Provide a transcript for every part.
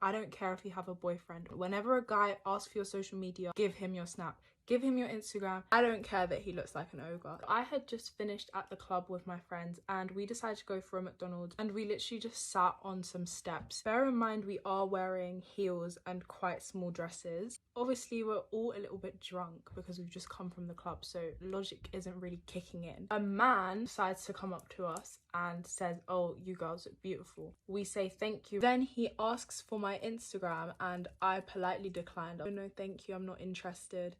I don't care if you have a boyfriend. Whenever a guy asks for your social media, give him your Snap. Give him your Instagram. I don't care that he looks like an ogre. I had just finished at the club with my friends and we decided to go for a McDonald's, and we literally just sat on some steps. Bear in mind we are wearing heels and quite small dresses. Obviously we're all a little bit drunk because we've just come from the club, so logic isn't really kicking in. A man decides to come up to us and says, "Oh, you girls look beautiful." We say thank you. Then he asks for my Instagram and I politely declined. "Oh no, thank you, I'm not interested."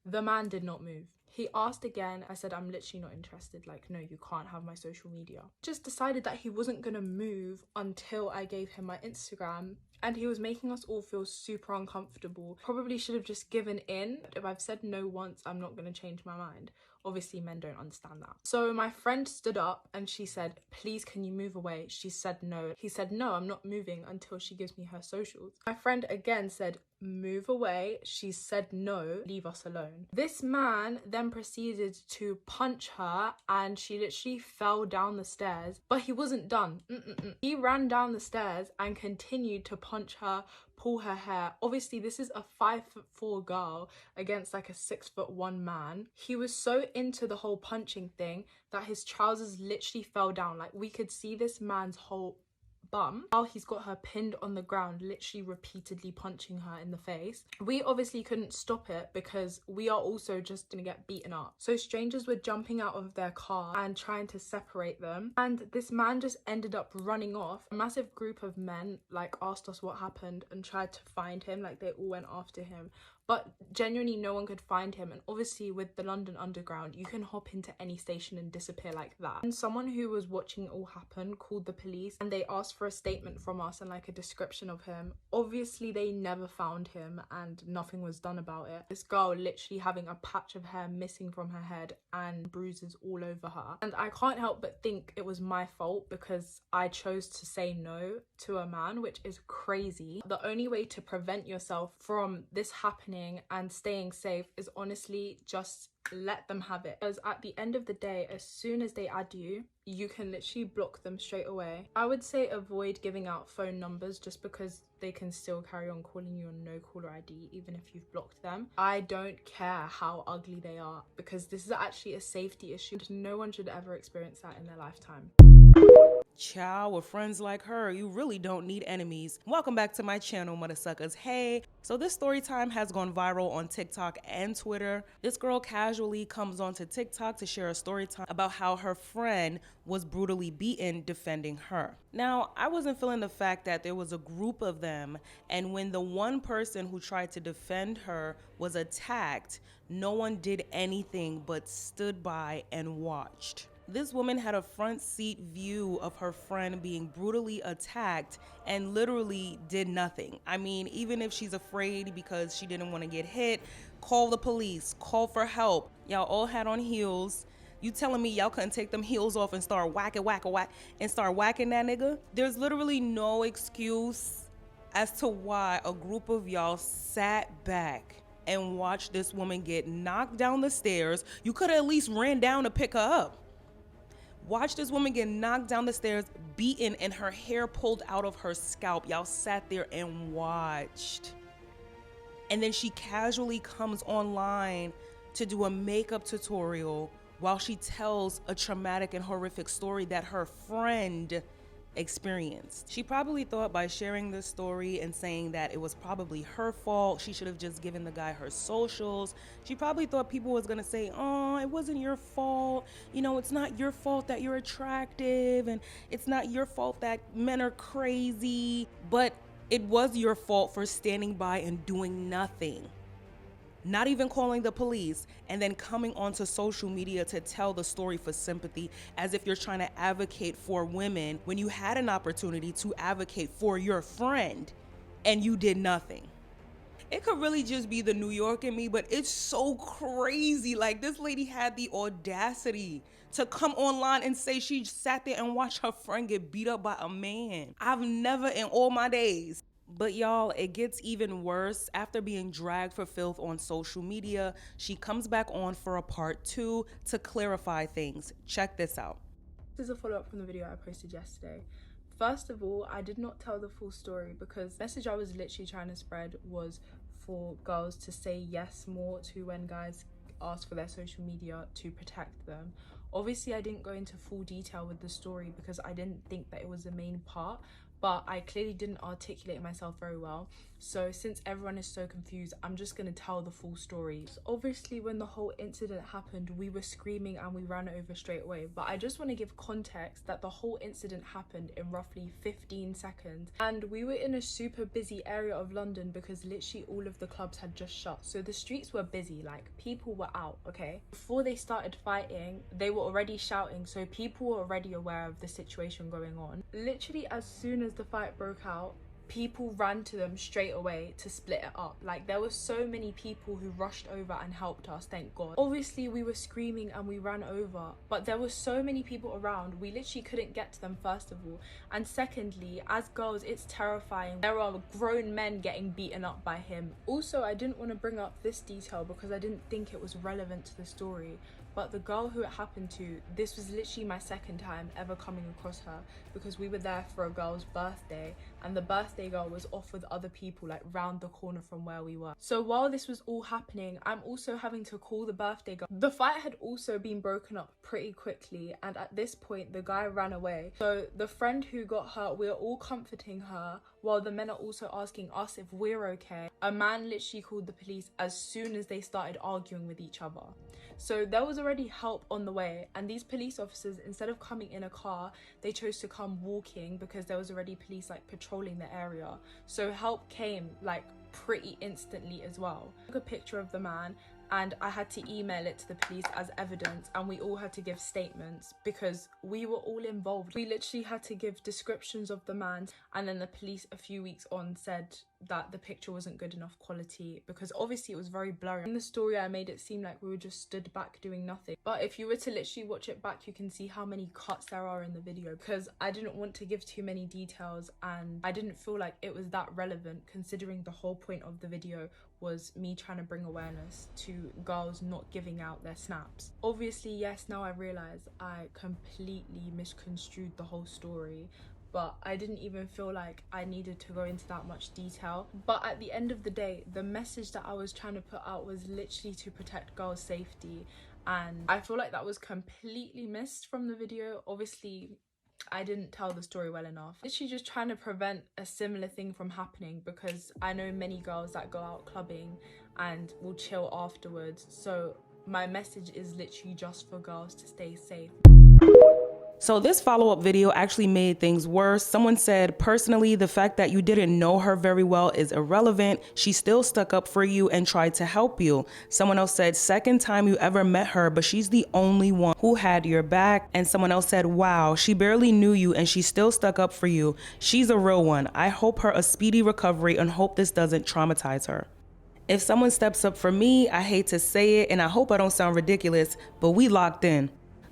The man did not move. He asked again. I said, "I'm literally not interested. Like, no, you can't have my social media." Just decided that he wasn't gonna move until I gave him my Instagram, and he was making us all feel super uncomfortable. Probably should have just given in. If I've said no once, I'm not gonna change my mind. Obviously, men don't understand that. So my friend stood up and she said, "Please, can you move away?" She said no. He said, "No, I'm not moving until she gives me her socials." My friend again said, "Move away." She said no, "Leave us alone." This man then proceeded to punch her and she literally fell down the stairs, but he wasn't done. He ran down the stairs and continued to punch her, pull her hair. Obviously this is a 5'4" girl against like a 6'1" man. He was so into the whole punching thing that his trousers literally fell down. Like, we could see this man's whole bum while he's got her pinned on the ground, literally repeatedly punching her in the face. We obviously couldn't stop it because we are also just gonna get beaten up. So strangers were jumping out of their car and trying to separate them, and this man just ended up running off. A massive group of men like asked us what happened and tried to find him. Like, they all went after him, but genuinely no one could find him. And obviously with the London Underground, you can hop into any station and disappear like that. And someone who was watching it all happen called the police and they asked for a statement from us and like a description of him. Obviously they never found him and nothing was done about it. This girl literally having a patch of hair missing from her head and bruises all over her. And I can't help but think it was my fault because I chose to say no to a man, which is crazy. The only way to prevent yourself from this happening and staying safe is honestly just let them have it, because at the end of the day, as soon as they add you, you can literally block them straight away. I would say avoid giving out phone numbers just because they can still carry on calling you on no caller ID even if you've blocked them. I don't care how ugly they are because this is actually a safety issue and no one should ever experience that in their lifetime. Child, with friends like her, you really don't need enemies. Welcome back to my channel, mother suckers. Hey, so this story time has gone viral on TikTok and Twitter. This girl casually comes onto TikTok to share a story time about how her friend was brutally beaten defending her. Now, I wasn't feeling the fact that there was a group of them, and when the one person who tried to defend her was attacked, no one did anything but stood by and watched. This woman had a front seat view of her friend being brutally attacked and literally did nothing. I mean, even if she's afraid because she didn't want to get hit, call the police, call for help. Y'all all had on heels. You telling me y'all couldn't take them heels off and start whacking that nigga? There's literally no excuse as to why a group of y'all sat back and watched this woman get knocked down the stairs. You could have at least ran down to pick her up. Watch this woman get knocked down the stairs, beaten, and her hair pulled out of her scalp. Y'all sat there and watched. And then she casually comes online to do a makeup tutorial while she tells a traumatic and horrific story that her friend experienced. She probably thought by sharing this story and saying that it was probably her fault, she should have just given the guy her socials. She probably thought people was gonna say, "Oh, it wasn't your fault. You know, it's not your fault that you're attractive, and it's not your fault that men are crazy." But it was your fault for standing by and doing nothing. Not even calling the police, and then coming onto social media to tell the story for sympathy, as if you're trying to advocate for women when you had an opportunity to advocate for your friend and you did nothing. It could really just be the New York in me, but it's so crazy. Like, this lady had the audacity to come online and say she sat there and watched her friend get beat up by a man. I've never in all my days. But y'all, it gets even worse. After being dragged for filth on social media, she comes back on for a part 2 to clarify things. Check this out. This is a follow-up from the video I posted yesterday. First of all, I did not tell the full story because the message I was literally trying to spread was for girls to say yes more to when guys ask for their social media to protect them. Obviously, I didn't go into full detail with the story because I didn't think that it was the main part, but I clearly didn't articulate myself very well. So since everyone is so confused, I'm just gonna tell the full story. So obviously, when the whole incident happened, we were screaming and we ran over straight away. But I just want to give context that the whole incident happened in roughly 15 seconds. And we were in a super busy area of London because literally all of the clubs had just shut. So the streets were busy, like people were out, okay? Before they started fighting, they were already shouting. So people were already aware of the situation going on. Literally as soon as the fight broke out, people ran to them straight away to split it up. Like, there were so many people who rushed over and helped us, thank God. Obviously we were screaming and we ran over, but there were so many people around, we literally couldn't get to them, first of all. And secondly, as girls, it's terrifying. There are grown men getting beaten up by him. Also, I didn't want to bring up this detail because I didn't think it was relevant to the story, but the girl who it happened to, this was literally my second time ever coming across her because we were there for a girl's birthday and the birthday girl was off with other people like round the corner from where we were. So while this was all happening, I'm also having to call the birthday girl. The fight had also been broken up pretty quickly and at this point the guy ran away. So the friend who got hurt, we are all comforting her while the men are also asking us if we're okay. A man literally called the police as soon as they started arguing with each other. So there was already help on the way, and these police officers, instead of coming in a car, they chose to come walking because there was already police like patrolling the area. So help came like pretty instantly as well. I took a picture of the man and I had to email it to the police as evidence, and we all had to give statements because we were all involved. We literally had to give descriptions of the man, and then the police a few weeks on said that the picture wasn't good enough quality because obviously it was very blurry. In the story I made it seem like we were just stood back doing nothing, but if you were to literally watch it back, you can see how many cuts there are in the video because I didn't want to give too many details and I didn't feel like it was that relevant considering the whole point of the video was me trying to bring awareness to girls not giving out their snaps. Obviously, yes, now I realise I completely misconstrued the whole story, but I didn't even feel like I needed to go into that much detail. But at the end of the day, the message that I was trying to put out was literally to protect girls' safety, and I feel like that was completely missed from the video. Obviously, I didn't tell the story well enough. Literally just trying to prevent a similar thing from happening because I know many girls that go out clubbing and will chill afterwards. So my message is literally just for girls to stay safe. So this follow-up video actually made things worse. Someone said, personally, the fact that you didn't know her very well is irrelevant. She still stuck up for you and tried to help you. Someone else said, second time you ever met her, but she's the only one who had your back. And someone else said, wow, she barely knew you and she still stuck up for you. She's a real one. I hope her a speedy recovery and hope this doesn't traumatize her. If someone steps up for me, I hate to say it and I hope I don't sound ridiculous, but we locked in.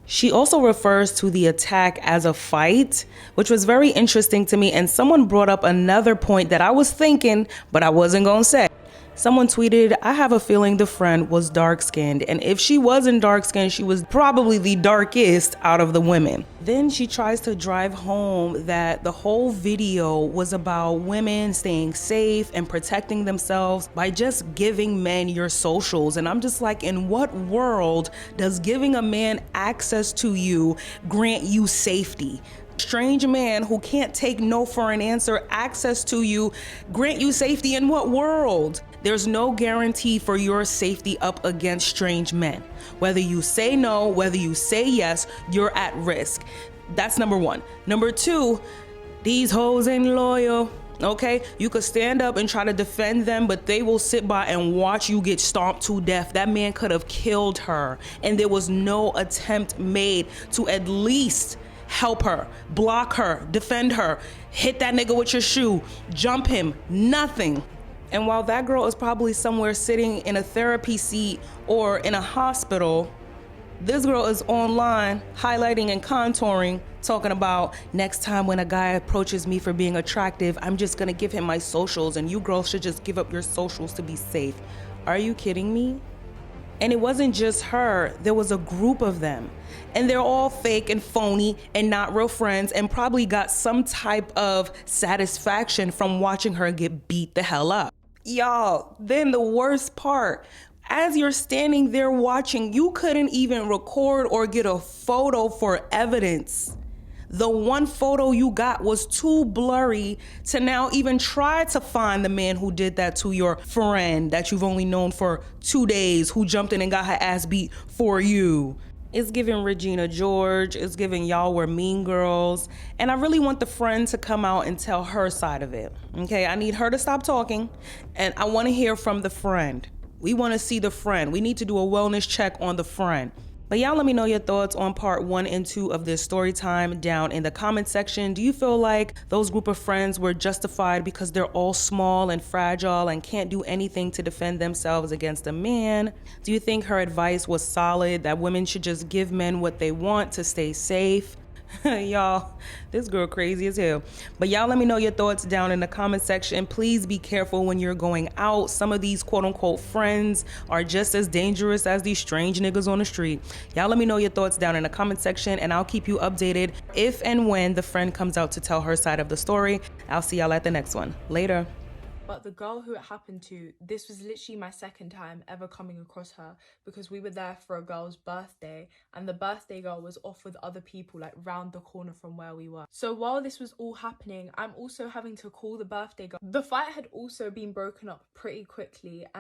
She also refers to the attack as a fight, which was very interesting to me. And someone brought up another point that I was thinking, but I wasn't gonna say. Someone tweeted, I have a feeling the friend was dark-skinned, and if she wasn't dark-skinned, she was probably the darkest out of the women. Then she tries to drive home that the whole video was about women staying safe and protecting themselves by just giving men your socials. And I'm just like, in what world does giving a man access to you grant you safety? Strange man who can't take no for an answer, access to you, grant you safety in what world? There's no guarantee for your safety up against strange men. Whether you say no, whether you say yes, you're at risk. That's number one. Number two, these hoes ain't loyal. Okay, you could stand up and try to defend them, but they will sit by and watch you get stomped to death. That man could have killed her, and there was no attempt made to at least help her, block her, defend her, hit that nigga with your shoe, jump him, nothing. And while that girl is probably somewhere sitting in a therapy seat or in a hospital, this girl is online highlighting and contouring, talking about next time when a guy approaches me for being attractive, I'm just gonna give him my socials and you girls should just give up your socials to be safe. Are you kidding me? And it wasn't just her, there was a group of them. And they're all fake and phony and not real friends, and probably got some type of satisfaction from watching her get beat the hell up. Y'all, then the worst part, as you're standing there watching, you couldn't even record or get a photo for evidence. The one photo you got was too blurry to now even try to find the man who did that to your friend that you've only known for 2 days, who jumped in and got her ass beat for you. It's giving Regina George, it's giving y'all were mean girls, and I really want the friend to come out and tell her side of it. Okay, I need her to stop talking, and I want to hear from the friend. We want to see the friend. We need to do a wellness check on the friend. But y'all let me know your thoughts on part 1 and 2 of this story time down in the comment section. Do you feel like those group of friends were justified because they're all small and fragile and can't do anything to defend themselves against a man? Do you think her advice was solid, that women should just give men what they want to stay safe? Y'all, this girl crazy as hell. But y'all let me know your thoughts down in the comment section. Please be careful when you're going out. Some of these quote unquote friends are just as dangerous as these strange niggas on the street. Y'all let me know your thoughts down in the comment section, and I'll keep you updated if and when the friend comes out to tell her side of the story. I'll see y'all at the next one. Later. But the girl who it happened to, this was literally my second time ever coming across her, because we were there for a girl's birthday and the birthday girl was off with other people like round the corner from where we were. So while this was all happening, I'm also having to call the birthday girl. The fight had also been broken up pretty quickly.